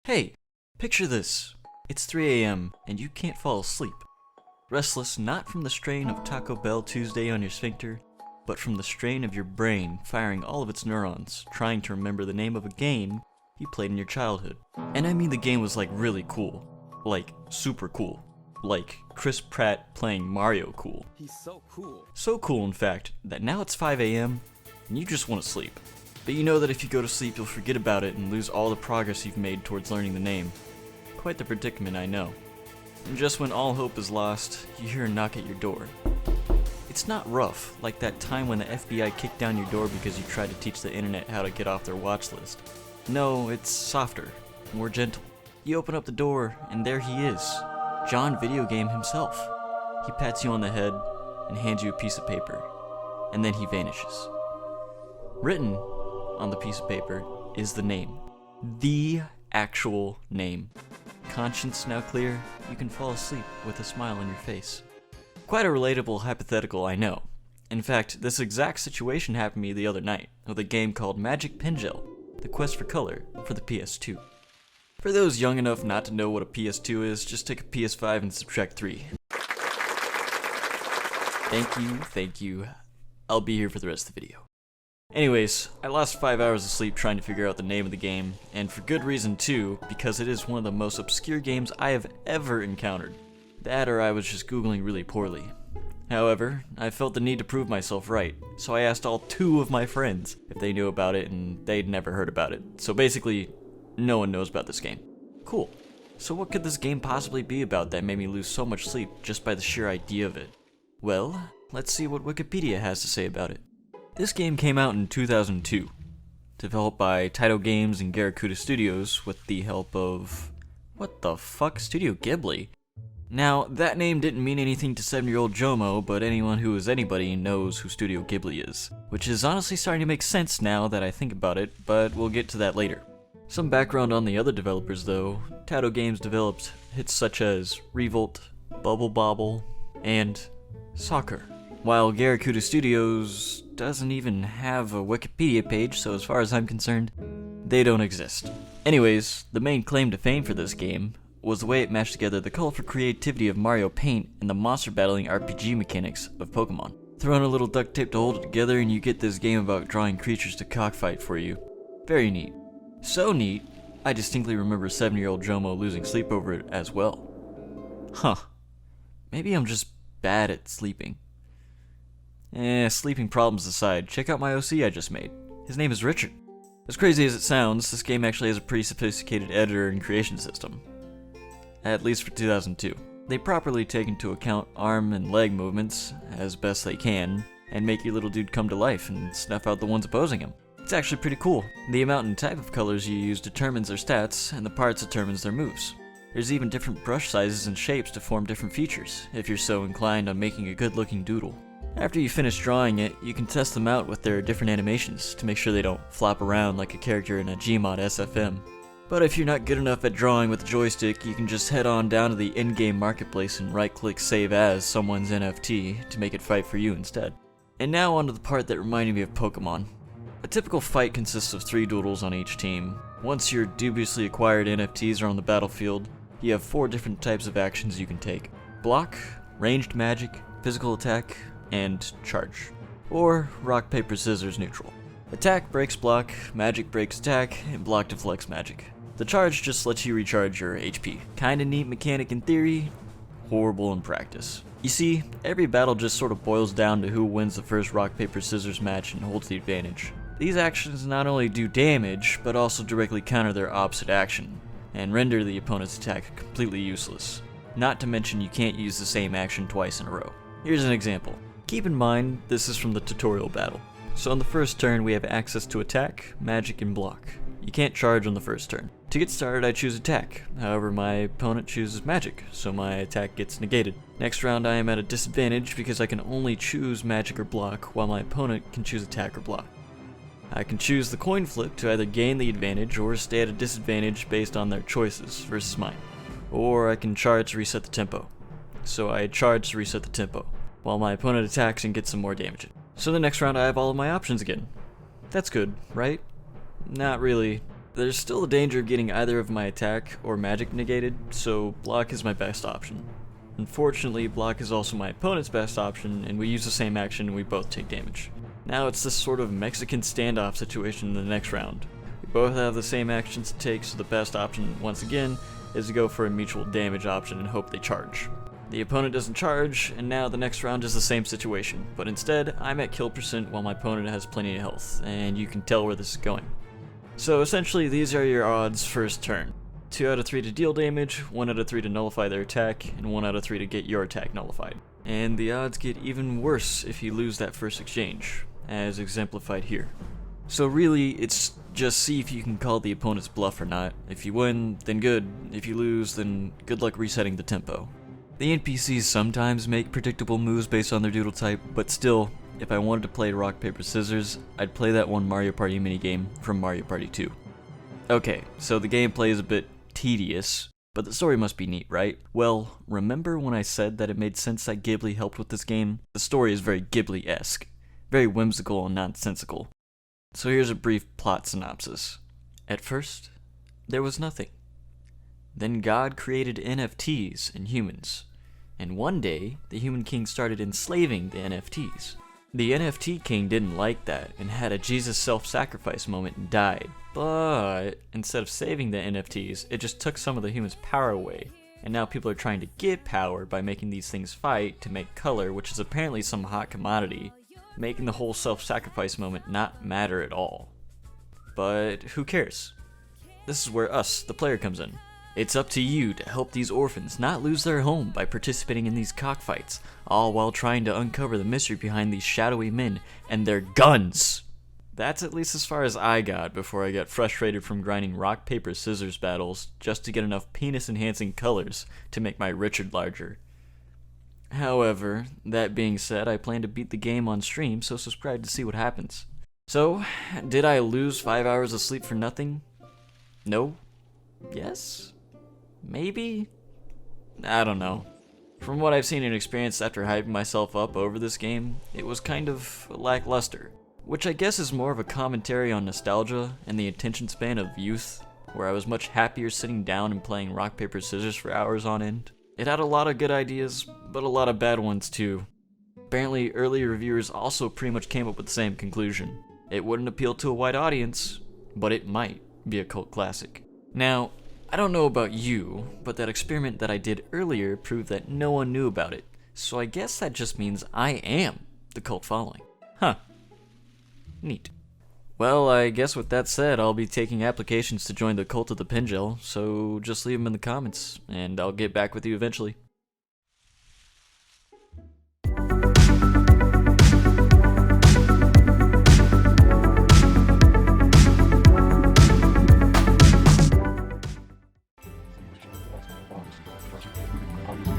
Hey, picture this. It's 3 a.m. and you can't fall asleep. Restless not from the strain of Taco Bell Tuesday on your sphincter, but from the strain of your brain firing all of its neurons, trying to remember the name of a game you played in your childhood. And I mean the game was like really cool. Like super cool. Like Chris Pratt playing Mario cool. He's so cool. So cool, in fact, that now it's 5 a.m. and you just want to sleep. But you know that if you go to sleep, you'll forget about it and lose all the progress you've made towards learning the name. Quite the predicament, I know. And just when all hope is lost, you hear a knock at your door. It's not rough, like that time when the FBI kicked down your door because you tried to teach the internet how to get off their watch list. No, it's softer, more gentle. You open up the door, and there he is, John Video Game himself. He pats you on the head and hands you a piece of paper, and then he vanishes. Written on the piece of paper is the name. The actual name. Conscience now clear, you can fall asleep with a smile on your face. Quite a relatable hypothetical, I know. In fact, this exact situation happened to me the other night with a game called Magic Pen Gel, The Quest for Color for the PS2. For those young enough not to know what a PS2 is, just take a PS5 and subtract 3. Thank you. I'll be here for the rest of the video. Anyways, I lost 5 hours of sleep trying to figure out the name of the game, and for good reason too, because it is one of the most obscure games I have ever encountered. That or I was just googling really poorly. However, I felt the need to prove myself right, so I asked all 2 of my friends if they knew about it, and they'd never heard about it. So basically, no one knows about this game. Cool. So what could this game possibly be about that made me lose so much sleep just by the sheer idea of it? Well, let's see what Wikipedia has to say about it. This game came out in 2002, developed by Taito Games and Garakuda Studios with the help of... what the fuck? Studio Ghibli? Now, that name didn't mean anything to 7-year-old JoMo, but anyone who is anybody knows who Studio Ghibli is. Which is honestly starting to make sense now that I think about it, but we'll get to that later. Some background on the other developers though. Taito Games developed hits such as Revolt, Bubble Bobble, and Soccer. While Garakuda Studios doesn't even have a Wikipedia page, so as far as I'm concerned, they don't exist. Anyways, the main claim to fame for this game was the way it matched together the colorful creativity of Mario Paint and the monster battling RPG mechanics of Pokemon. Throw in a little duct tape to hold it together and you get this game about drawing creatures to cockfight for you. Very neat. So neat, I distinctly remember 7-year-old JoMo losing sleep over it as well. Huh. Maybe I'm just bad at sleeping. Sleeping problems aside, check out my OC I just made. His name is Richard. As crazy as it sounds, this game actually has a pretty sophisticated editor and creation system. At least for 2002. They properly take into account arm and leg movements, as best they can, and make your little dude come to life and snuff out the ones opposing him. It's actually pretty cool. The amount and type of colors you use determines their stats, and the parts determines their moves. There's even different brush sizes and shapes to form different features, if you're so inclined on making a good-looking doodle. After you finish drawing it, you can test them out with their different animations to make sure they don't flop around like a character in a Gmod SFM. But if you're not good enough at drawing with the joystick, you can just head on down to the in-game marketplace and right-click Save As someone's NFT to make it fight for you instead. And now onto the part that reminded me of Pokemon. A typical fight consists of 3 doodles on each team. Once your dubiously acquired NFTs are on the battlefield, you have 4 different types of actions you can take. Block, ranged magic, physical attack, and charge. Or rock, paper, scissors, neutral. Attack breaks block, magic breaks attack, and block deflects magic. The charge just lets you recharge your HP. Kinda neat mechanic in theory, horrible in practice. You see, every battle just sort of boils down to who wins the first rock, paper, scissors match and holds the advantage. These actions not only do damage, but also directly counter their opposite action, and render the opponent's attack completely useless. Not to mention you can't use the same action twice in a row. Here's an example. Keep in mind, this is from the tutorial battle. So on the first turn we have access to attack, magic, and block. You can't charge on the first turn. To get started I choose attack, however my opponent chooses magic, so my attack gets negated. Next round I am at a disadvantage because I can only choose magic or block, while my opponent can choose attack or block. I can choose the coin flip to either gain the advantage or stay at a disadvantage based on their choices versus mine. Or I can charge to reset the tempo. So I charge to reset the tempo, while my opponent attacks and gets some more damage. So the next round I have all of my options again. That's good, right? Not really. There's still the danger of getting either of my attack or magic negated, so block is my best option. Unfortunately, block is also my opponent's best option, and we use the same action and we both take damage. Now it's this sort of Mexican standoff situation in the next round. We both have the same actions to take, so the best option, once again, is to go for a mutual damage option and hope they charge. The opponent doesn't charge, and now the next round is the same situation, but instead, I'm at kill percent while my opponent has plenty of health, and you can tell where this is going. So essentially, these are your odds first turn. 2 out of 3 to deal damage, 1 out of 3 to nullify their attack, and 1 out of 3 to get your attack nullified. And the odds get even worse if you lose that first exchange, as exemplified here. So really, it's just see if you can call the opponent's bluff or not. If you win, then good. If you lose, then good luck resetting the tempo. The NPCs sometimes make predictable moves based on their doodle type, but still, if I wanted to play rock, paper, scissors, I'd play that one Mario Party minigame from Mario Party 2. Okay, so the gameplay is a bit tedious, but the story must be neat, right? Well, remember when I said that it made sense that Ghibli helped with this game? The story is very Ghibli-esque, very whimsical and nonsensical. So here's a brief plot synopsis. At first, there was nothing. Then God created NFTs and humans. And one day, the Human King started enslaving the NFTs. The NFT King didn't like that and had a Jesus self-sacrifice moment and died. But instead of saving the NFTs, it just took some of the humans' power away. And now people are trying to get power by making these things fight to make color, which is apparently some hot commodity, making the whole self-sacrifice moment not matter at all. But who cares? This is where us, the player, comes in. It's up to you to help these orphans not lose their home by participating in these cockfights, all while trying to uncover the mystery behind these shadowy men and their guns. That's at least as far as I got before I got frustrated from grinding rock, paper, scissors battles just to get enough penis-enhancing colors to make my Richard larger. However, that being said, I plan to beat the game on stream, so subscribe to see what happens. So, did I lose 5 hours of sleep for nothing? No? Yes? Maybe? I don't know. From what I've seen and experienced after hyping myself up over this game, it was kind of lackluster. Which I guess is more of a commentary on nostalgia and the attention span of youth, where I was much happier sitting down and playing rock, paper, scissors for hours on end. It had a lot of good ideas, but a lot of bad ones too. Apparently, early reviewers also pretty much came up with the same conclusion. It wouldn't appeal to a wide audience, but it might be a cult classic. Now, I don't know about you, but that experiment that I did earlier proved that no one knew about it, so I guess that just means I am the cult following. Huh. Neat. Well, I guess with that said, I'll be taking applications to join the Cult of the Pingel, so just leave them in the comments, and I'll get back with you eventually.